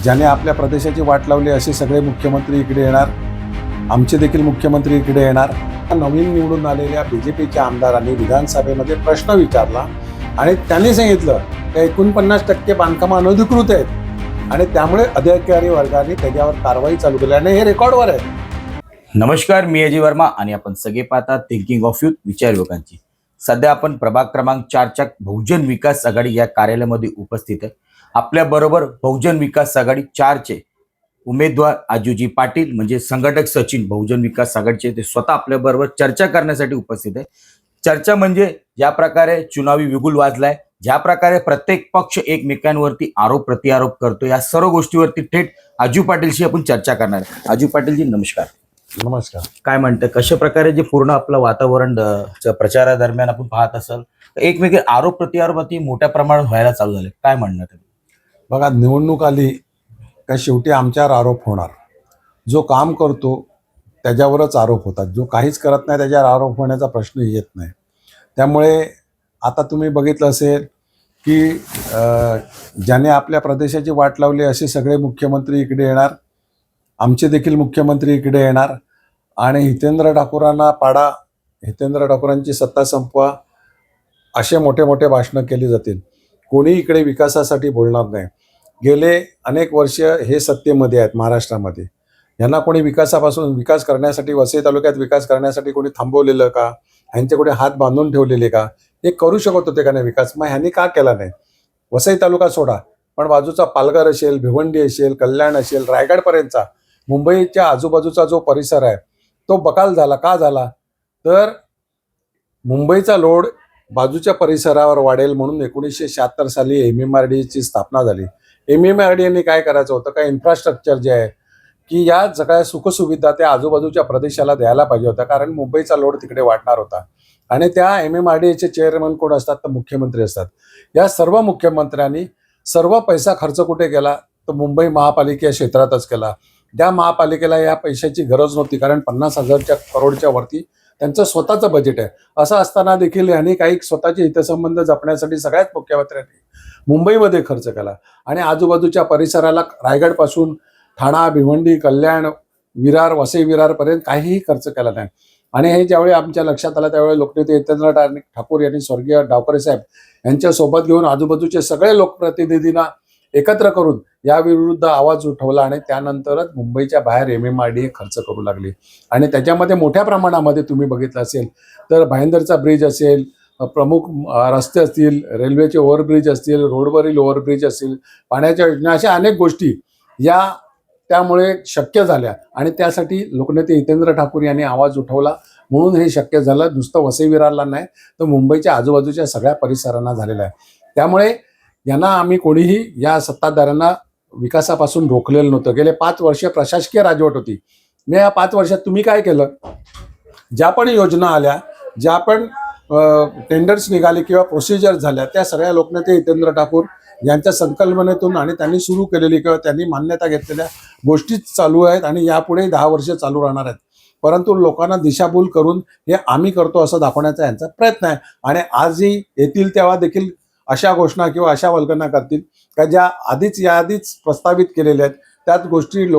ज्याने आपल्या प्रदेशाची वाट लावली असे सगळे मुख्यमंत्री इकडे येणार, आमचे देखील मुख्यमंत्री इकडे येणार. नवीन निवडून आलेल्या बीजेपीच्या आमदारांनी विधानसभेमध्ये प्रश्न विचारला आणि त्यांनी सांगितलं की 49% बांधकामं अनधिकृत आहेत आणि त्यामुळे अधिकारी वर्गाने त्याच्यावर कारवाई चालू केली आणि हे रेकॉर्डवर आहे. नमस्कार, मी अजय वर्मा आणि आपण सगळे पाहता थिंकिंग ऑफ यूथ, विचार युवकांची. सध्या आपण प्रभाग क्रमांक 4च्या बहुजन विकास आघाडी या कार्यालयामध्ये उपस्थित आहे. आपल्या बरोबर बहुजन विकास आघाडी 4चे उमेदवार आजूजी पाटील म्हणजे संघटक सचिन बहुजन विकास आघाडीचे, ते स्वतः आपल्या बरोबर चर्चा करण्यासाठी उपस्थित आहे. चर्चा म्हणजे ज्या प्रकारे चुनावी बिगुल वाजलाय, ज्या प्रकारे प्रत्येक पक्ष एकमेकांवरती आरोप प्रत्यारोप करतो, या सर्व गोष्टीवरती थेट आजू पाटीलशी आपण चर्चा करणार आहे. आजू पाटीलजी नमस्कार. नमस्कार. काय म्हणतं, कशा प्रकारे जे पूर्ण आपलं वातावरण प्रचारादरम्यान आपण पाहत असाल, एकमेकांचे आरोप प्रत्यारोप अति मोठ्या प्रमाणात व्हायला चालू झाले, काय म्हणणं तुम्ही? बघा, निवडणूक आली का शेवटी आमच्यावर आरोप होणार. जो काम करतो त्याच्यावरच आरोप होतात, जो काहीच करत नाही त्याच्यावर आरोप होण्याचा प्रश्न येत नाही. त्यामुळे आता तुम्ही बघितलं असेल की ज्याने आपल्या प्रदेशाची वाट लावली असे सगळे मुख्यमंत्री इकडे येणार, आमचे देखील मुख्यमंत्री इकडे येणार आणि हितेंद्र ठाकूरांना पाडा, हितेंद्र ठाकूरांची सत्ता संपवा असे मोठे मोठे भाषणं केली जातील. कोणी इकडे विकासासाठी बोलणार नाही. गेले अनेक वर्ष हे सत्तेमध्ये आहेत महाराष्ट्रामध्ये. यांना कोणी विकास करण्यासाठी, वसई तालुक्यात विकास करण्यासाठी कोणी थांबवलेलं का? ह्यांचे कोणी हात बांधून ठेवलेले का? हे करू शकत होते का नाही विकास? मग ह्यांनी का केला नाही? वसई तालुका सोडा, पण बाजूचा पालघर असेल, भिवंडी असेल, कल्याण असेल, रायगडपर्यंतचा मुंबईच्या आजूबाजूचा जो परिसर आहे तो बकाल झाला. का झाला? तर मुंबईचा लोड बाजूच्या परिसरावर वाढेल म्हणून 1976 साली MMRDAची स्थापना झाली. MMRDAने काय करायचं होतं का, इन्फ्रास्ट्रक्चर जे आहे की या सगळ्या सुखसुविधा त्या आजूबाजूच्या प्रदेशाला द्यायला पाहिजे होता, कारण मुंबईचा लोड तिकडे वाढणार होता. आणि त्या MMRDAचे चेअरमन कोण असतात? तर मुख्यमंत्री असतात. या सर्व मुख्यमंत्र्यांनी सर्व पैसा खर्च कुठे केला? तर मुंबई महापालिका क्षेत्रातच केला. त्या महापालिकेला या पैशाची गरज नव्हती, कारण 50,000 करोडच्या वरती त्यांचं स्वतःचं बजेट आहे. असं असताना देखील यांनी काही स्वतःचे हितसंबंध जपण्यासाठी सगळ्याच मुख्यमंत्र्यांनी मुंबईमध्ये खर्च केला आणि आजूबाजूच्या परिसराला रायगडपासून ठाणा, भिवंडी, कल्याण, विरार, वसई विरारपर्यंत काहीही खर्च केला नाही. आणि हे ज्यावेळी आमच्या लक्षात आलं त्यावेळी लोकनेते हितेंद्र ठाकूर यांनी स्वर्गीय डावकरे साहेब यांच्यासोबत घेऊन आजूबाजूचे सगळे लोकप्रतिनिधींना एकत्र करून याविरुद्ध आवाज उठवला आणि त्यानंतरच मुंबईच्या बाहेर MMRDA खर्च करू लागली. आणि त्याच्यामध्ये मोठ्या प्रमाणामध्ये तुम्ही बघितलं असेल तर भाईंदरचा ब्रिज असेल, प्रमुख रस्ते असतील, रेल्वेचे ओव्हरब्रिज असतील, रोडवरील ओव्हरब्रिज असतील, पाण्याच्या योजना, अशा अनेक गोष्टी या त्यामुळे शक्य झाल्या. आणि त्यासाठी लोकनेते हितेंद्र ठाकूर यांनी आवाज उठवला म्हणून हे शक्य झालं. नुसतं वसई विरारला नाही तर मुंबईच्या आजूबाजूच्या सगळ्या परिसरांना झालेलं आहे. त्यामुळे यांना आम्ही कोणीही या सत्ताधाऱ्यांना विकासापासून रोखलेलं नव्हतं. गेले 5 वर्ष प्रशासकीय राजवट होती. मी या 5 वर्षात तुम्ही काय केलं? ज्या पण योजना आल्या, ज्या पण टेंडर्स निघाले किंवा प्रोसिजर झाल्या, त्या सगळ्या लोकनेते हितेंद्र ठाकूर यांच्या संकल्पनेतून आणि त्यांनी सुरू केलेली किंवा त्यांनी मान्यता घेतलेल्या गोष्टीच चालू आहेत आणि यापुढे 10 वर्ष चालू राहणार आहेत. परंतु लोकांना दिशाभूल करून हे आम्ही करतो असं दाखवण्याचा यांचा प्रयत्न आहे. आणि आजही येतील तेव्हा देखील अशा घोषणा किंवा अशा वल्गना करतील का ज्या याआधीच प्रस्तावित केलेल्या आहेत, त्याच गोष्टी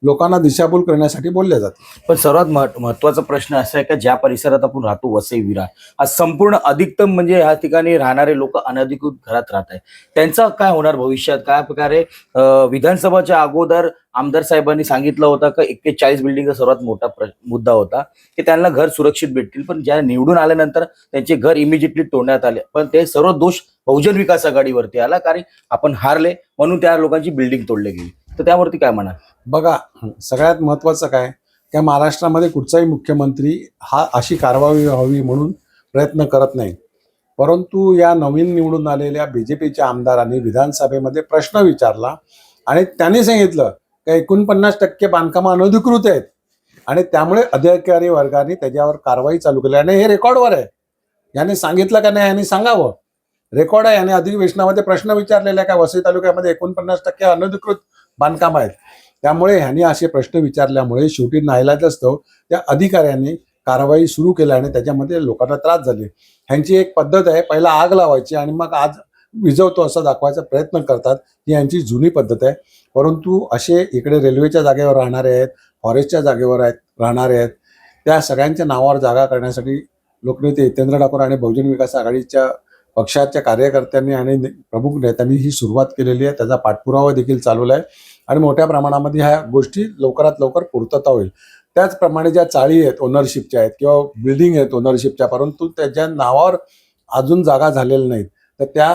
लोकांना दिशाभूल करण्यासाठी बोलल्या जातात. पण सर्वात महत्वाचा प्रश्न असा आहे का, ज्या परिसरात आपण राहतो वसई विरार, हा संपूर्ण अधिकतम म्हणजे या ठिकाणी राहणारे लोक अनधिकृत घरात राहत आहेत. त्यांचं काय होणार भविष्यात? काय प्रकारे विधानसभाच्या अगोदर आमदार साहेबांनी सांगितलं होतं का 41 बिल्डिंगचा सर्वात मोठा मुद्दा होता की त्यांना घर सुरक्षित भेटतील, पण ज्या निवडून आल्यानंतर त्यांचे घर इमिजिएटली तोडण्यात आले. पण ते सर्व दोष बहुजन विकास आघाडीवरती आला, कारण आपण हारले म्हणून त्या लोकांची बिल्डिंग तोडली गेली. तर त्यावरती काय म्हणा? बघा, सगळ्यात महत्त्वाचं काय की महाराष्ट्रामध्ये कुठचाही मुख्यमंत्री हा अशी कारवाई व्हावी म्हणून प्रयत्न करत नाही. परंतु या नवीन निवडून आलेल्या बीजेपीच्या आमदारांनी विधानसभेमध्ये प्रश्न विचारला आणि त्यांनी सांगितलं की 49% बांधकामं अनधिकृत आहेत आणि त्यामुळे अधिकारी वर्गाने त्याच्यावर कारवाई चालू केली. आणि हे रेकॉर्डवर आहे. याने सांगितलं का नाही? यांनी सांगावं. रेकॉर्ड आहे. याने अधिवेशनामध्ये प्रश्न विचारलेला आहे का वसई तालुक्यामध्ये 49% अनधिकृत बांधकाम आहेत. त्यामुळे ह्यांनी असे प्रश्न विचारल्यामुळे शेवटी नाईलाजास्तव त्या अधिकाऱ्यांनी कारवाई सुरू केली आणि त्याच्यामध्ये लोकांना त्रास झाले. ह्यांची एक पद्धत आहे, पहिला आग लावायची आणि मग आज विझवतो असं दाखवायचा प्रयत्न करतात. ही यांची जुनी पद्धत आहे. परंतु असे इकडे रेल्वेच्या जागेवर राहणारे आहेत, फॉरेस्टच्या जागेवर राहणारे आहेत, त्या सगळ्यांच्या नावावर जागा करण्यासाठी लोकनेते हितेंद्र ठाकूर आणि बहुजन विकास आघाडीच्या पक्षाच्या कार्यकर्त्यांनी आणि प्रमुख नेत्यांनी ही सुरुवात केलेली आहे. त्याचा पाठपुरावा देखील चालवला आहे आणि मोठ्या प्रमाणामध्ये ह्या गोष्टी लवकरात लवकर पूर्तता होईल. त्याचप्रमाणे ज्या चाळी आहेत ओनरशिपच्या आहेत किंवा बिल्डिंग आहेत ओनरशिपच्या, परंतु त्याच्या नावावर अजून जागा झालेल्या नाहीत, तर त्या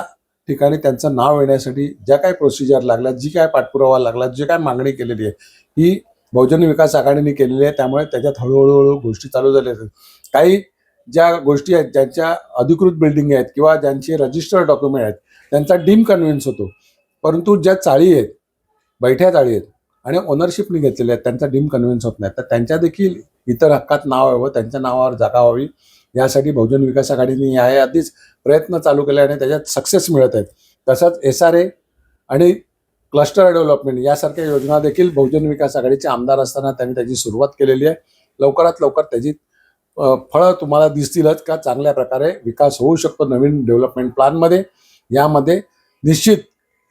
ठिकाणी त्यांचं नाव येण्यासाठी ज्या काही प्रोसिजर लागल्या, जी काय पाठपुरावा लागला, जी काय मागणी केलेली आहे, ही बहुजन विकास आघाडीने केलेली आहे. त्यामुळे त्याच्यात हळूहळू गोष्टी चालू झाल्या आहेत. काही ज्या गोष्टी आहेत, ज्यांच्या अधिकृत बिल्डिंग आहेत किंवा ज्यांचे रजिस्टर्ड डॉक्युमेंट आहेत, त्यांचा डीम कन्व्हिन्स होतो, परंतु ज्या चाळी आहेत, बैठ्या चाळी आहेत आणि ओनरशिपने घेतलेल्या आहेत, त्यांचा डीम कन्व्हिन्स होत नाही, तर त्यांच्या देखील इतर हक्कात नाव यावं, त्यांच्या नावावर जागा व्हावी, यासाठी बहुजन विकास आघाडीने याआधीच प्रयत्न चालू केले आणि त्याच्यात सक्सेस मिळत आहेत. तसंच SRA आणि क्लस्टर डेव्हलपमेंट यासारख्या योजना देखील बहुजन विकास आघाडीचे आमदार असताना त्यांनी त्याची सुरुवात केलेली आहे. लवकरात लवकर त्याची फळं तुम्हाला दिसतीलच का चांगल्या प्रकारे विकास होऊ शकतो नवीन डेव्हलपमेंट प्लॅनमध्ये. यामध्ये निश्चित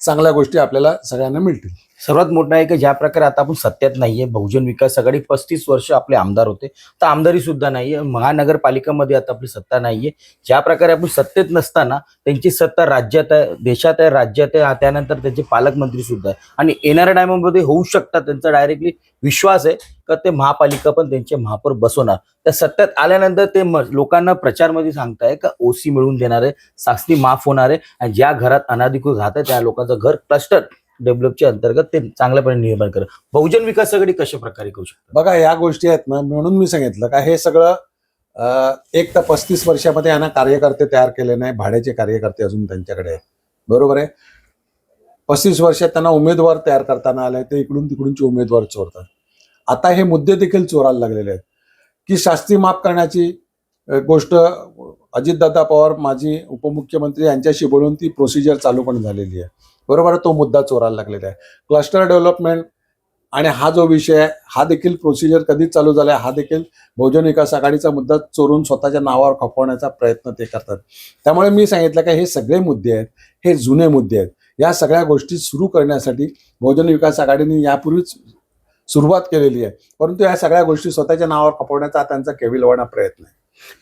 चांगल्या गोष्टी आपल्याला सगळ्यांना मिळतील. सर्वात मोठं आहे की ज्या प्रकारे आता आपण सत्तेत नाहीये, बहुजन विकास आघाडी 35 वर्ष आपले आमदार होते, तर आमदारी सुद्धा नाहीये, महानगरपालिकामध्ये आता आपली सत्ता नाहीये. ज्या प्रकारे आपण सत्तेत नसताना त्यांची सत्ता राज्यात आहे, देशात आहे, राज्यात आहे, त्यानंतर त्यांचे पालकमंत्री सुद्धा आहे आणि येणाऱ्या टायमामध्ये होऊ शकतात. त्यांचा डायरेक्टली विश्वास आहे का ते महापालिका पण त्यांचे महापौर बसवणार. त्या सत्तेत आल्यानंतर ते लोकांना प्रचारमध्ये सांगताय का OC मिळवून देणार आहे, शास्ती माफ होणार आहे आणि ज्या घरात अनाधिकृत राहत आहे त्या लोकांचं घर क्लस्टर डेव्हलपच्या अंतर्गत ते चांगल्यापणे निर्माण करा. बहुजन विकास आघाडी कशा प्रकारे करू शकतो? बघा, या गोष्टी आहेत ना, म्हणून मी सांगितलं का हे सगळं एक तर 35 वर्षामध्ये यांना कार्यकर्ते तयार केले नाही, भाड्याचे कार्यकर्ते अजून त्यांच्याकडे आहेत, बरोबर आहे. 35 वर्षात त्यांना उमेदवार तयार करताना आले, ते इकडून तिकडूनचे उमेदवार चोरतात. आता हे मुद्दे देखील चोरायला लागलेले आहेत की शास्ती माफ करण्याची गोष्ट अजितदादा पवार माजी उपमुख्यमंत्री यांच्याशी बोलून ती प्रोसिजर चालू पण झालेली आहे, बरोबर आहे. तो मुद्दा चोरायला लागलेला आहे. क्लस्टर डेव्हलपमेंट आणि हा जो विषय आहे, हा देखील प्रोसिजर कधीच चालू झाला आहे, हा देखील बहुजन विकास आघाडीचा मुद्दा चोरून स्वतःच्या नावावर खपवण्याचा प्रयत्न ते करतात. त्यामुळे मी सांगितलं की हे सगळे मुद्दे आहेत, हे जुने मुद्दे आहेत. या सगळ्या गोष्टी सुरू करण्यासाठी बहुजन विकास आघाडीने यापूर्वीच सुरुवात केलेली आहे, परंतु या सगळ्या गोष्टी स्वतःच्या नावावर खपवण्याचा त्यांचा केविलवाणा प्रयत्न आहे.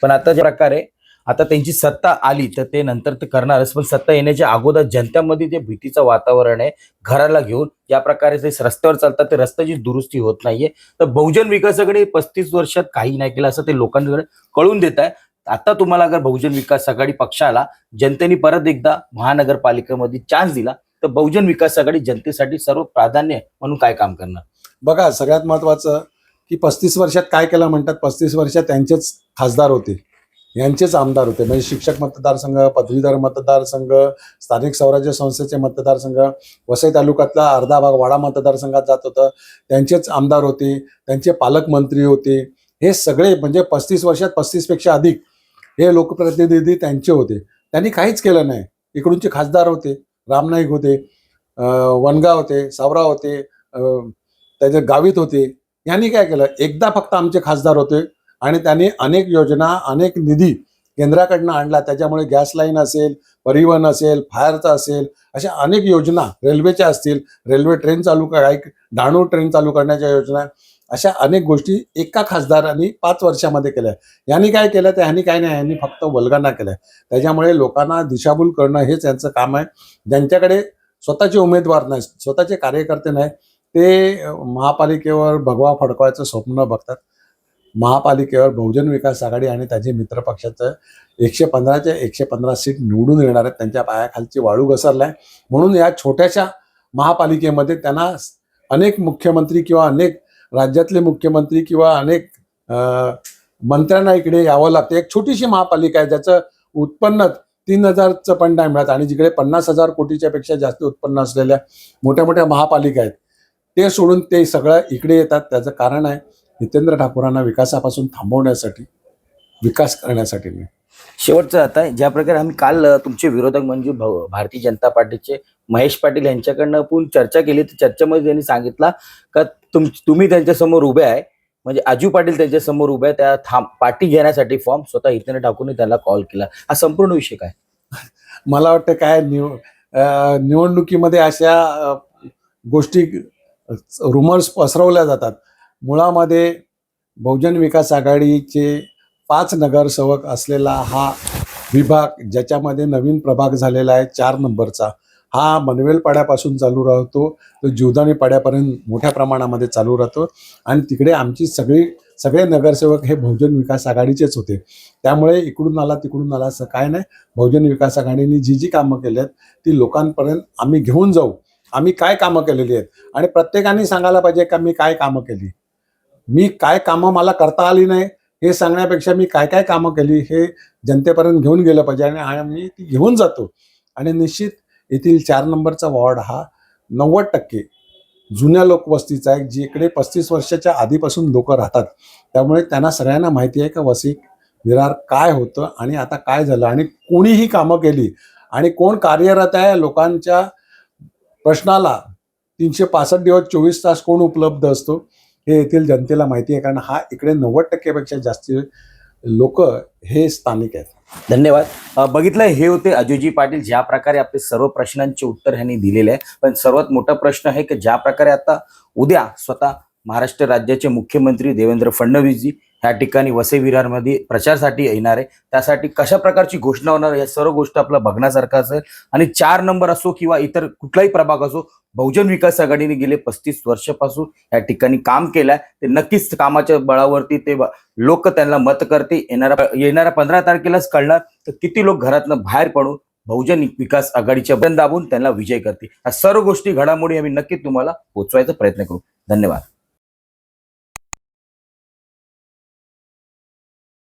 पण आता ज्या प्रकारे आता त्यांची सत्ता आली तर ते नंतर ते करणारच, पण सत्ता येण्याच्या अगोदर जनतेमध्ये जे भीतीचं वातावरण आहे घराला घेऊन, ज्या प्रकारे ते रस्त्यावर चालतात ते रस्त्याची दुरुस्ती होत नाहीये, तर बहुजन विकास आघाडी 35 वर्षात काही नाही केलं असं ते लोकांकडे कळून देत आहे. आता तुम्हाला अगर बहुजन विकास आघाडी पक्षाला जनतेने परत एकदा महानगरपालिकेमध्ये चान्स दिला तर बहुजन विकास आघाडी जनतेसाठी सर्व प्राधान्य म्हणून काय काम करणार? बघा, सगळ्यात महत्वाचं की 35 वर्षात काय केलं म्हणतात, 35 वर्षात त्यांचेच खासदार होते, यांचेच आमदार होते, म्हणजे शिक्षक मतदारसंघ, पदवीधर मतदारसंघ, स्थानिक स्वराज्य संस्थेचे मतदारसंघ, वसई तालुक्यातला अर्धा भाग वाडा मतदारसंघात जात होतं, त्यांचेच आमदार होते, त्यांचे पालकमंत्री होते. हे सगळे म्हणजे 35 वर्षात 35 पेक्षा अधिक हे लोकप्रतिनिधी त्यांचे होते. त्यांनी काहीच केलं नाही. इकडूनचे खासदार होते, राम नाईक होते, वनगा होते, सावरा होते, त्याचे गावित होते. यांनी काय केलं, एकदा फक्त आमचे खासदार होते आणि त्यांनी अनेक योजना, अनेक निधी केंद्राकडनं आणला. त्याच्यामुळे गॅस लाईन असेल, परिवहन असेल, फायरचा असेल, अशा अनेक योजना, रेल्वेच्या असतील, रेल्वे ट्रेन चालू डहाणू ट्रेन चालू करण्याच्या योजना, अशा अनेक गोष्टी एका खासदारांनी 5 वर्षामध्ये केल्या. यांनी काय केलं तर ह्यांनी काय नाही, यांनी फक्त वल्गना केल्या. त्याच्यामुळे लोकांना दिशाभूल करणं हेच यांचं काम आहे. ज्यांच्याकडे स्वतःचे उमेदवार नाही, स्वतःचे कार्यकर्ते नाही, ते महापालिकेवर भगवा फडकवायचं स्वप्न बघतात. महापालिकेवर बहुजन विकास आघाडी आणि त्याचे मित्रपक्षाचं 115च्या 115 सीट निवडून येणार आहेत. त्यांच्या पायाखालची वाळू घसरलाय. म्हणून या छोट्याशा महापालिकेमध्ये त्यांना अनेक मुख्यमंत्री किंवा अनेक राज्यातले मुख्यमंत्री किंवा अनेक मंत्र्यांना इकडे यावं लागतं. एक छोटीशी महापालिका आहे ज्याचं उत्पन्न 3000चं पण नाही मिळत आणि जिकडे 50,000 कोटीच्या पेक्षा जास्त उत्पन्न असलेल्या मोठ्या मोठ्या महापालिका आहेत, ते सोडून ते सगळं इकडे येतात. त्याचं कारण आहे हितेंद्र ठाकूरांना विकासापासून थांबवण्यासाठी, विकास करण्यासाठी नाही. शेवटचं आता ज्या प्रकारे आम्ही काल तुमचे विरोधक म्हणजे भारतीय जनता पार्टीचे महेश पाटील यांच्याकडनं आपण चर्चा केली, तर चर्चेमध्ये त्यांनी सांगितलं का तुम्ही त्यांच्यासमोर उभे आहे, म्हणजे आजू पाटील त्यांच्यासमोर उभे आहे, त्या पार्टी घेण्यासाठी फॉर्म स्वतः हितेंद्र ठाकूरने त्याला कॉल केला. हा संपूर्ण विषय काय? मला वाटतं काय निवडणुकीमध्ये अशा गोष्टी रुमर्स पसरवल्या जातात. मुळामध्ये बहुजन विकास आघाडीचे 5 नगरसेवक असलेला हा विभाग, ज्याच्यामध्ये नवीन प्रभाग झालेला आहे 4 नंबरचा, हा मनवेल पाड्यापासून चालू राहतो तो जीवदानी पाड्यापर्यंत मोठ्या प्रमाणामध्ये चालू राहतो. आणि तिकडे आमची सगळे नगरसेवक हे बहुजन विकास आघाडीचेच होते. त्यामुळे इकडून आला तिकडून आला असं काय नाही. बहुजन विकास आघाडीने जी कामं केली आहेत ती लोकांपर्यंत आम्ही घेऊन जाऊ. आम्ही काय कामं केलेली आहेत आणि प्रत्येकाने सांगायला पाहिजे का मी काय कामं केली. मी काय कामं मला करता आली नाही हे सांगण्यापेक्षा मी काय काय कामं केली हे जनतेपर्यंत घेऊन गेलं पाहिजे आणि आम्ही ती घेऊन जातो. आणि निश्चित येथील 4 नंबरचा वॉर्ड हा 90% जुन्या लोकवस्तीचा आहे, जिकडे 35 वर्षाच्या आधीपासून लोक राहतात. त्यामुळे त्यांना सगळ्यांना माहिती आहे का वसई विरार काय होतं आणि आता काय झालं आणि कोणीही कामं केली आणि कोण कार्यरत आहे. लोकांच्या प्रश्नाला 365 दिवस 24 तास कोण उपलब्ध असतो हे येथील जनतेला माहिती आहे. कारण हा इकडे 90% पेक्षा जास्त लोक हे स्थानिक आहेत. धन्यवाद. बघितलं, हे होते अजयजी पाटील. ज्या प्रकारे आपले सर्व प्रश्नांचे उत्तर ह्यांनी दिलेले आहे. पण सर्वात मोठा प्रश्न आहे की ज्या प्रकारे आता उद्या स्वतः महाराष्ट्र राज्याचे मुख्यमंत्री देवेंद्र फडणवीसजी ह्या ठिकाणी वसई विरारमध्ये प्रचारासाठी येणार आहे, त्यासाठी कशा प्रकारची घोषणा होणार या सर्व गोष्ट आपलं बघण्यासारखं असेल. आणि 4 नंबर असो किंवा इतर कुठलाही प्रभाग असो, बहुजन विकास आघाडीने गेले 35 वर्षापासून या ठिकाणी काम केलंय. ते नक्कीच कामाच्या बळावरती ते लोक त्यांना मत करते. येणाऱ्या 15 तारखेलाच कळणार तर किती लोक घरातनं बाहेर पडून बहुजन विकास आघाडीच्या बटन दाबून त्यांना विजय करते. या सर्व गोष्टी घडामोडी आम्ही नक्कीच तुम्हाला पोहोचवायचा प्रयत्न करू. धन्यवाद.